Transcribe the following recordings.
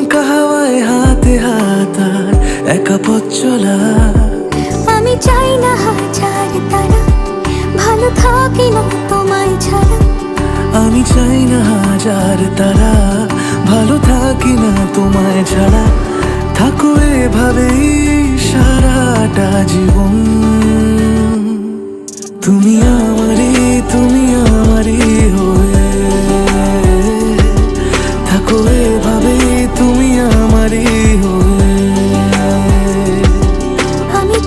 দমকা হাওয়ায় হাতে হাত আর একা পথ চলা। আমি চাই না হাজার তারা, ভালো থাকি না তোমায় ছাড়া। আমি চাই না হাজার তারা, ভালো থাকি না তোমায় ছাড়া। থাকো এভাবেই সারাটা জীবন। তুমি আমারই হয়ে থাকো এভাবেই, তুমি আমারই হয়ে। আমি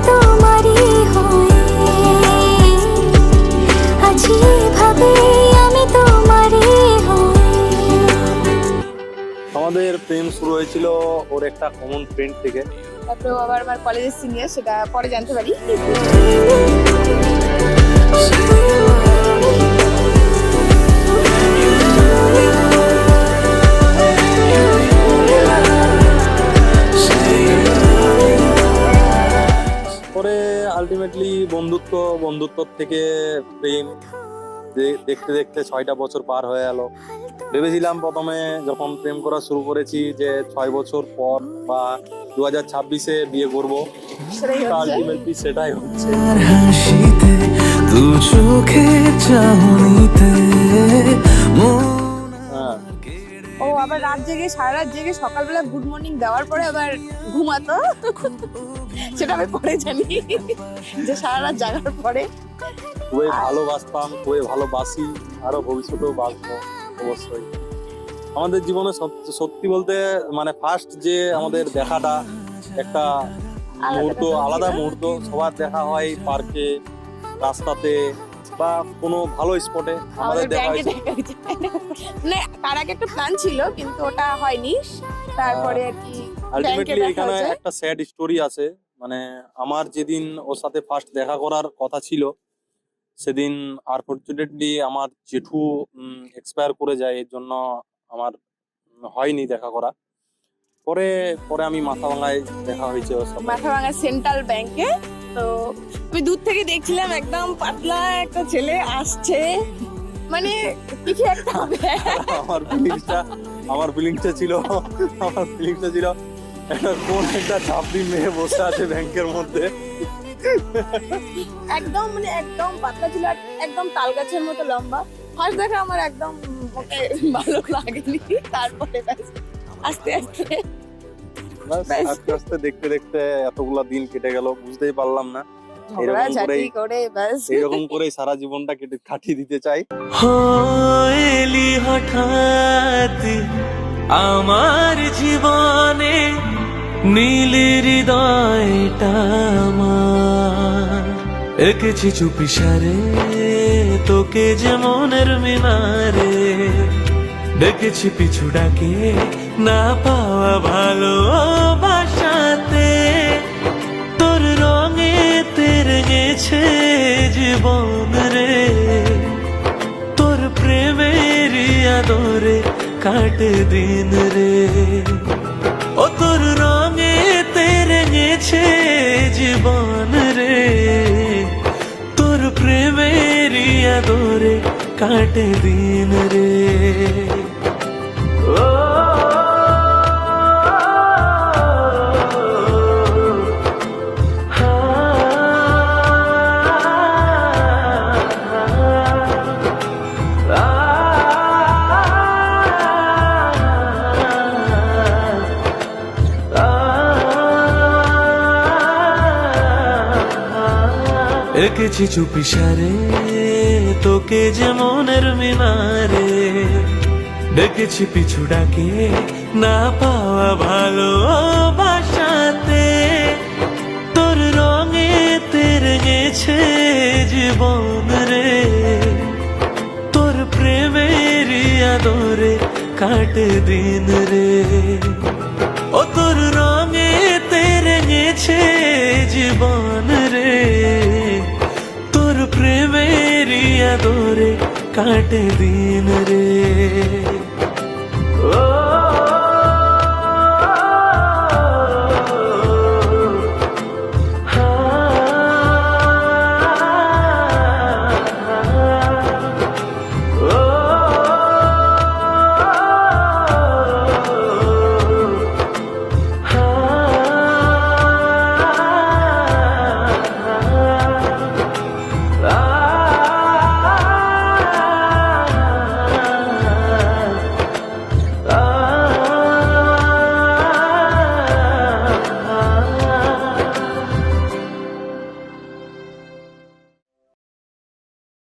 তোমারই হয়ে আছি এভাবে, আমি তোমারই হয়ে। আমাদের প্রেম শুরু হয়েছিল ওর একটা কমন ফ্রেন্ড থেকে। তারপরে আবার আমার কলেজের সিনিয়র, সেটা পরে জানতে পারি। পরে আলটিমেটলি বন্ধুত্ব থেকে প্রেম, দেখতে দেখতে 6টা বছর পার হয়ে গেল। ভেবেছিলাম প্রথমে যখন প্রেম করা শুরু করেছি যে 6 বছর পর বা 2026-এ বিয়ে করব, আলটিমেটলি সেটাই হচ্ছে। আর হাসিতে দু চোখে চাহনিতে হ্যাঁ, ও আবার সারা রাত জেগে সকালবেলা গুড মর্নিং দেওয়ার পরে আবার ঘুমাতো। সেটা আমি পরে জানি যে সারা রাত জাগার পরে। খুবই ভালোবাসতাম, খুবই ভালোবাসি, আরো ভবিষ্যতেও বাসবো অবশ্যই। আমাদের জীবনে সত্যি বলতে মানে ফার্স্ট যে আমাদের দেখাটা একটা মুহূর্ত, আলাদা মুহূর্ত। সবার দেখা হয় পার্কে, রাস্তাতে বা কোনো ভালো স্পটে আমাদের দেখা হয়েছে। মানে তার আগে একটা প্ল্যান ছিল কিন্তু ওটা হয়নি। তারপরে আর কি আলটিমেটলি এখানে একটা স্যাড স্টোরি আছে। মানে আমার যেদিন ওর সাথে ফার্স্ট দেখা করার কথা ছিল, সেদিন আনফরচুনেটলি আমার জেঠু এক্সপায়ার করে যায়। এর জন্য আমার হয়নি দেখা করা। পরে আমি মাথাভাঙায় দেখা হয়েছে ওর সাথে। মাথাভাঙা সেন্ট্রাল ব্যাংকে। তো আমি দূর থেকে দেখছিলাম একদম পাতলা একটা ছেলে আসছে, মানে কিছু একটা হবে। আমার ফিলিংসটা ছিল একটা কোন একটা চাপড়ি মেয়ে বসে আছে ব্যাংকের মধ্যে। একদম মানে একদম পাতলা ছিল, আর একদম তাল গাছের মতো লম্বা। ফার্স্ট দেখা আমার একদম ওকে ভালো লাগেনি। তারপরে আস্তে আস্তে দেখতে দেখতে এতগুলা দিন কেটে গেল, বুঝতেই পারলাম না। এরকম করে সারা জীবনটা কাটিয়ে দিতে চাই। হইলি হঠাৎ আমার জীবনে, নীল হৃদয়টা আমার। এঁকেছি চুপিসারে তোকে যে মনের মিনারে, ডেকেছি পিছু ডাকে না পাওয়া ভালোবাসাতে। তোর রঙে তেরেছে জীবন রে, তোর প্রেমের আদরে কাটে দিন রে। ও তোর রঙে তেরেছে জীবন রে, তোর প্রেমের আদরে কাটে দিন রে। এঁকেছি চুপিসারে তোকে যে মনের মিনারে, ডেকেছি পিছু ডাকে না পাওয়া ভালোবাসাতে। তোর রঙে তেরেছে জীবন রে, তোর প্রেমের আদরে কাটে দিন রে। ও তোর রঙে তেরেছে জীবন রে, তোর প্রেমের আদরে কাটে দিন রে।